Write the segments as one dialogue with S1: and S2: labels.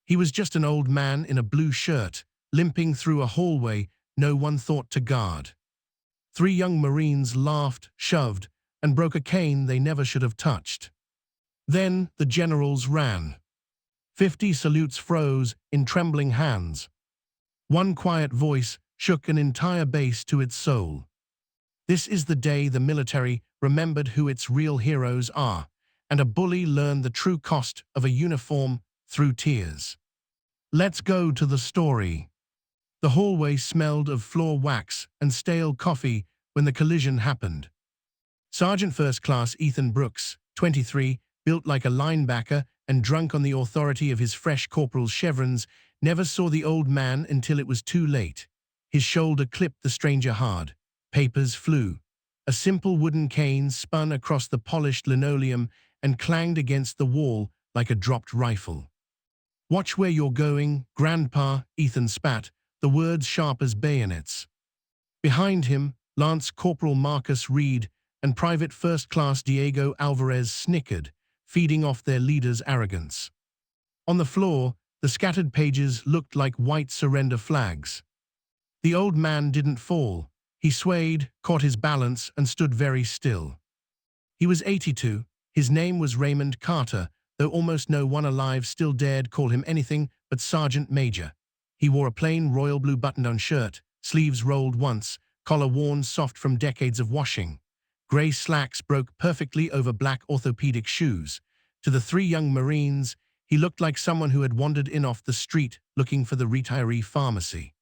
S1: He was just an old man in a blue shirt, limping through a hallway no one thought to guard. 3 young Marines laughed, shoved, and broke a cane they never should have touched. Then the generals ran. 50 salutes froze in trembling hands. One quiet voice shook an entire base to its soul. This is the day the military remembered who its real heroes are, and a bully learned the true cost of a uniform through tears. Let's go to the story. The hallway smelled of floor wax and stale coffee when the collision happened. Sergeant First Class Ethan Brooks, 23, built like a linebacker and drunk on the authority of his fresh corporal's chevrons, never saw the old man until it was too late. His shoulder clipped the stranger hard. Papers flew. A simple wooden cane spun across the polished linoleum and clanged against the wall like a dropped rifle. "Watch where you're going, Grandpa," Ethan spat, the words sharp as bayonets. Behind him, Lance Corporal Marcus Reed and Private First Class Diego Alvarez snickered, feeding off their leader's arrogance. On the floor, the scattered pages looked like white surrender flags. The old man didn't fall. He swayed, caught his balance, and stood very still. He was 82. His name was Raymond Carter, though almost no one alive still dared call him anything but Sergeant Major. He wore a plain royal blue button-down shirt, sleeves rolled once, collar worn soft from decades of washing. Gray slacks broke perfectly over black orthopedic shoes. To the 3 young Marines, he looked like someone who had wandered in off the street looking for the retiree pharmacy.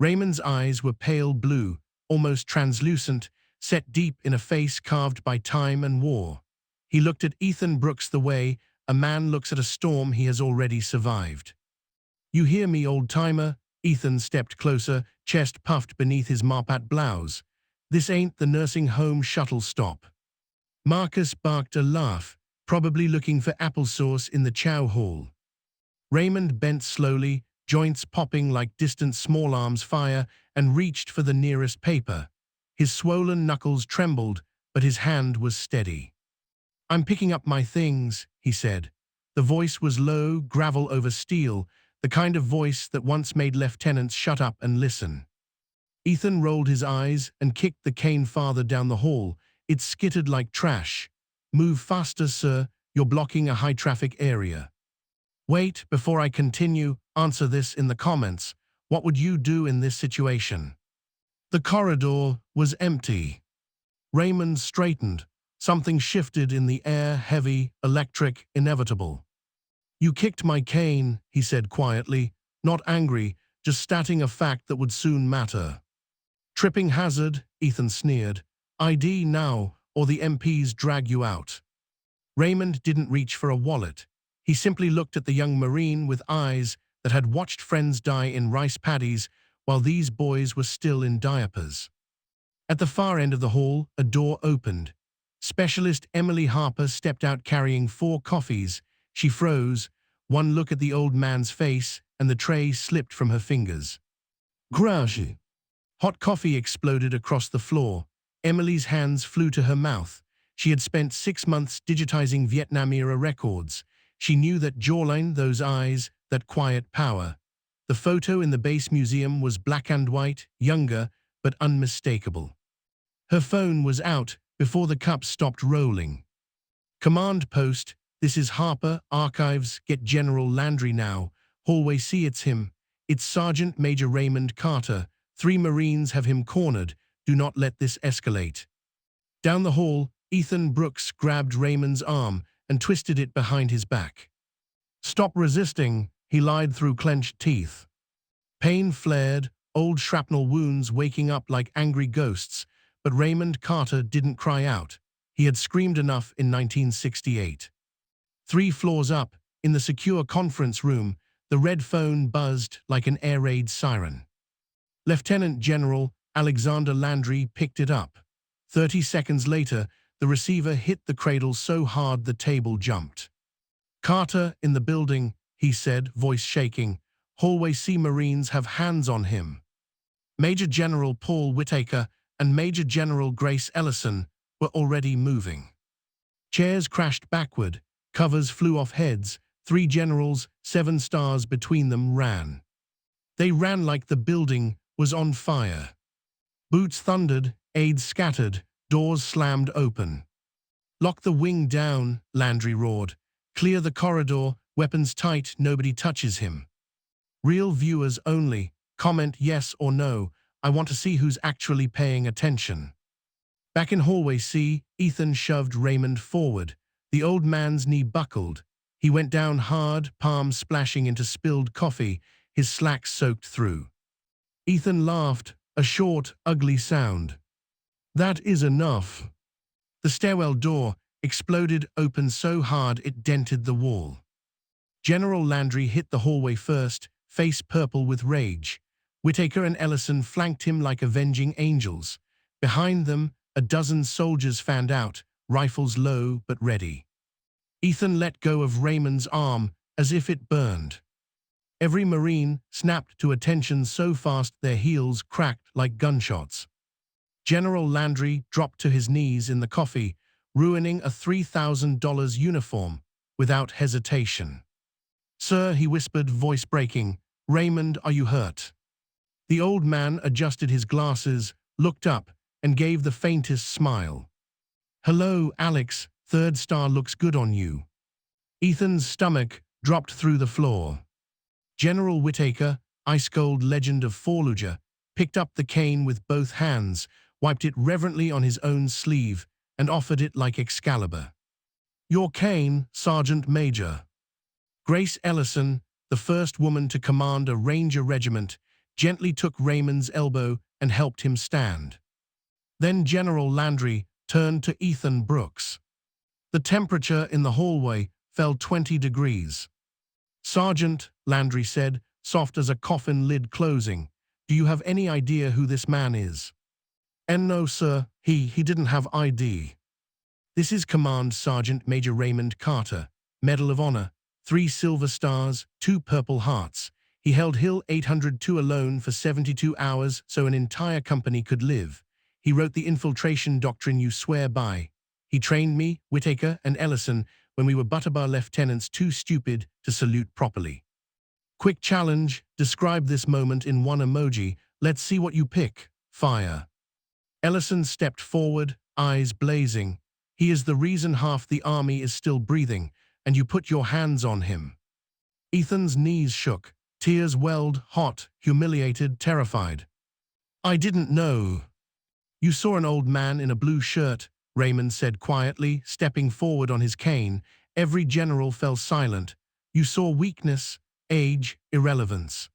S1: Raymond's eyes were pale blue, almost translucent, set deep in a face carved by time and war. He looked at Ethan Brooks the way a man looks at a storm he has already survived. "You hear me, old-timer?" Ethan stepped closer, chest puffed beneath his marpat blouse. "This ain't the nursing home shuttle stop." Marcus barked a laugh, probably looking for applesauce in the chow hall. Raymond bent slowly, joints popping like distant small arms fire, and reached for the nearest paper. His swollen knuckles trembled, but his hand was steady. "I'm picking up my things," he said. The voice was low, gravel over steel, the kind of voice that once made lieutenants shut up and listen. Ethan rolled his eyes and kicked the cane farther down the hall. It skittered like trash. "Move faster, sir. You're blocking a high-traffic area." "Wait, before I continue, answer this in the comments. What would you do in this situation?" The corridor was empty. Raymond straightened. Something shifted in the air, heavy, electric, inevitable. "You kicked my cane," he said quietly, not angry, just stating a fact that would soon matter. "Tripping hazard," Ethan sneered. "ID now, or the MPs drag you out." Raymond didn't reach for a wallet. He simply looked at the young Marine with eyes that had watched friends die in rice paddies while these boys were still in diapers. At the far end of the hall, a door opened. Specialist Emily Harper stepped out carrying 4 coffees. She froze. One look at the old man's face, and the tray slipped from her fingers. "Grazie." Hot coffee exploded across the floor. Emily's hands flew to her mouth. She had spent 6 months digitizing Vietnam-era records. She knew that jawline, those eyes, that quiet power. The photo in the base museum was black and white, younger, but unmistakable. Her phone was out before the cup stopped rolling. "Command post, this is Harper, Archives, get General Landry now. Hallway C, it's him. It's Sergeant Major Raymond Carter. 3 Marines have him cornered. Do not let this escalate." Down the hall, Ethan Brooks grabbed Raymond's arm and twisted it behind his back. "Stop resisting," he lied through clenched teeth. Pain flared, old shrapnel wounds waking up like angry ghosts, but Raymond Carter didn't cry out. He had screamed enough in 1968. 3 floors up, in the secure conference room, the red phone buzzed like an air raid siren. Lieutenant General Alexander Landry picked it up. 30 seconds later, the receiver hit the cradle so hard the table jumped. "Carter in the building," he said, voice shaking. "Hallway C Marines have hands on him." Major General Paul Whitaker and Major General Grace Ellison were already moving. Chairs crashed backward, covers flew off heads, Three generals, 7 stars between them, ran. They ran like the building was on fire. Boots thundered, aides scattered, doors slammed open. Lock the wing down, Landry roared. Clear the corridor, weapons tight, nobody touches him. Real viewers only. Comment yes or no. I want to see who's actually paying attention. Back in hallway C, Ethan shoved Raymond forward. The old man's knee buckled. He went down hard, palms splashing into spilled coffee, his slacks soaked through. Ethan laughed, a short, ugly sound. That is enough. The stairwell door exploded open so hard it dented the wall. General Landry hit the hallway first, face purple with rage. Whitaker and Ellison flanked him like avenging angels. Behind them, a dozen soldiers fanned out, rifles low but ready. Ethan let go of Raymond's arm as if it burned. Every Marine snapped to attention so fast their heels cracked like gunshots. General Landry dropped to his knees in the coffee, ruining a $3,000 uniform without hesitation. "Sir," he whispered, voice breaking, "Raymond, are you hurt?" The old man adjusted his glasses, looked up, and gave the faintest smile. "Hello, Alex, 3rd star looks good on you." Ethan's stomach dropped through the floor. General Whitaker, ice-cold legend of Fallujah, picked up the cane with both hands, wiped it reverently on his own sleeve, and offered it like Excalibur. "Your cane, Sergeant Major." Grace Ellison, the first woman to command a Ranger regiment, gently took Raymond's elbow and helped him stand. Then General Landry turned to Ethan Brooks. The temperature in the hallway fell 20 degrees. "Sergeant," Landry said, soft as a coffin lid closing, "do you have any idea who this man is?" "And no, sir, he didn't have ID." "This is Command Sergeant Major Raymond Carter, Medal of Honor, 3 silver stars, 2 purple hearts. He held Hill 802 alone for 72 hours so an entire company could live. He wrote the infiltration doctrine you swear by. He trained me, Whitaker, and Ellison when we were Butterbar lieutenants too stupid to salute properly. Quick challenge, describe this moment in 1 emoji. Let's see what you pick. Fire." Ellison stepped forward, eyes blazing. "He is the reason half the army is still breathing, and you put your hands on him." Ethan's knees shook. Tears welled, hot, humiliated, terrified. "I didn't know." "You saw an old man in a blue shirt," Raymond said quietly, stepping forward on his cane. Every general fell silent. "You saw weakness, age, irrelevance."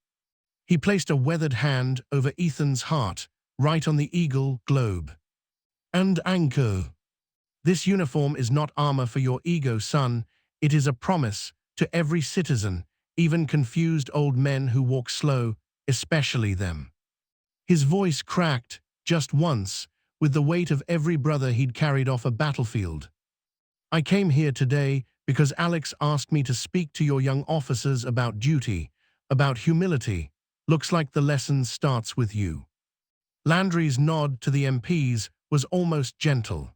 S1: He placed a weathered hand over Ethan's heart, right on the eagle globe. "And anchor. This uniform is not armor for your ego, son. It is a promise to every citizen, even confused old men who walk slow, especially them." His voice cracked, just once, with the weight of every brother he'd carried off a battlefield. "I came here today because Alex asked me to speak to your young officers about duty, about humility. Looks like the lesson starts with you." Landry's nod to the MPs was almost gentle.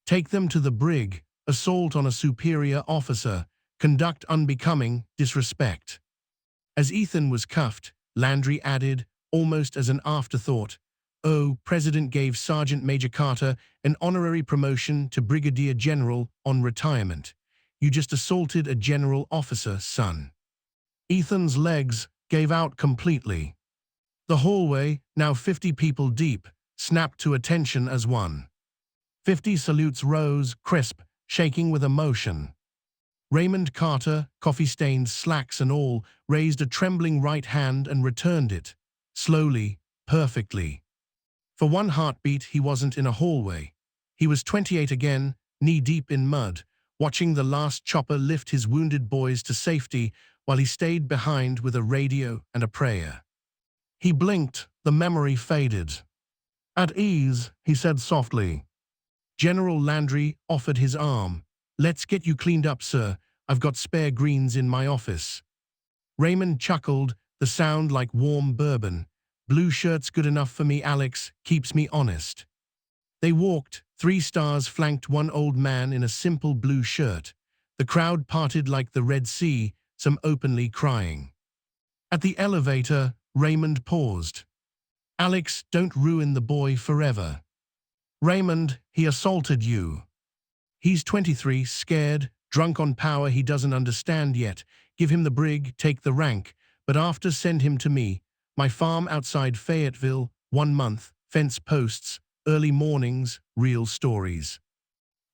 S1: "Take them to the brig, assault on a superior officer, conduct unbecoming disrespect." As Ethan was cuffed, Landry added, almost as an afterthought, "Oh, President gave Sergeant Major Carter an honorary promotion to Brigadier General on retirement. You just assaulted a general officer, son." Ethan's legs gave out completely. The hallway, now 50 people deep, snapped to attention as one. 50 salutes rose, crisp, shaking with emotion. Raymond Carter, coffee-stained slacks and all, raised a trembling right hand and returned it, slowly, perfectly. For one heartbeat, he wasn't in a hallway. He was 28 again, knee-deep in mud, watching the last chopper lift his wounded boys to safety while he stayed behind with a radio and a prayer. He blinked, the memory faded. "At ease," he said softly. General Landry offered his arm. "Let's get you cleaned up, sir. I've got spare greens in my office." Raymond chuckled, the sound like warm bourbon. "Blue shirt's good enough for me, Alex, keeps me honest." They walked, 3 stars flanked one old man in a simple blue shirt. The crowd parted like the Red Sea, some openly crying. At the elevator, Raymond paused. Alex, don't ruin the boy forever. Raymond, he assaulted you. He's 23, scared, drunk on power he doesn't understand yet. Give him the brig, take the rank, but after send him to me. My farm outside Fayetteville, 1 month, fence posts, early mornings, real stories.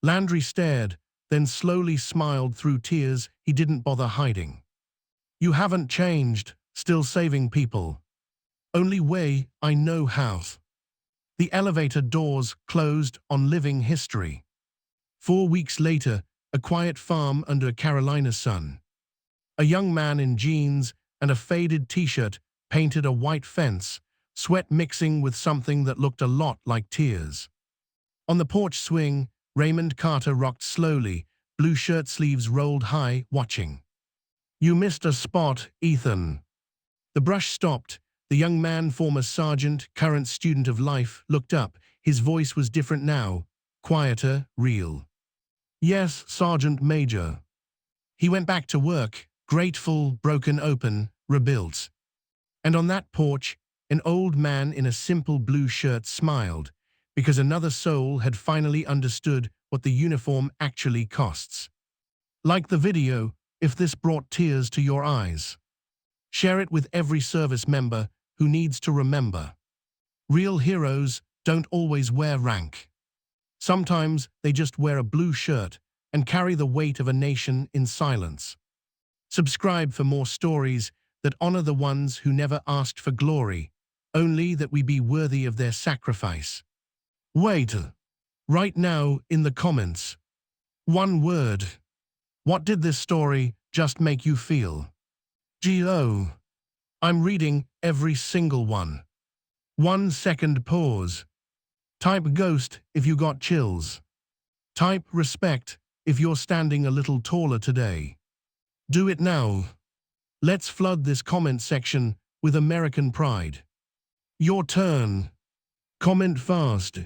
S1: Landry stared, then slowly smiled through tears he didn't bother hiding. You haven't changed, still saving people. Only way I know how. The elevator doors closed on living history. 4 weeks later, a quiet farm under a Carolina sun. A young man in jeans and a faded t-shirt painted a white fence, sweat mixing with something that looked a lot like tears. On the porch swing, Raymond Carter rocked slowly, blue shirt sleeves rolled high, watching. You missed a spot, Ethan. The brush stopped. The young man, former sergeant, current student of life, looked up. His voice was different now, quieter, real. Yes, Sergeant Major. He went back to work, grateful, broken open, rebuilt. And on that porch, an old man in a simple blue shirt smiled, because another soul had finally understood what the uniform actually costs. Like the video, if this brought tears to your eyes. Share it with every service member who needs to remember. Real heroes don't always wear rank. Sometimes they just wear a blue shirt and carry the weight of a nation in silence. Subscribe for more stories that honor the ones who never asked for glory, only that we be worthy of their sacrifice. Wait. Right now in the comments. One word. What did this story just make you feel? G.O. I'm reading every single one. 1 second pause. Type ghost if you got chills. Type respect if you're standing a little taller today. Do it now. Let's flood this comment section with American pride. Your turn. Comment fast.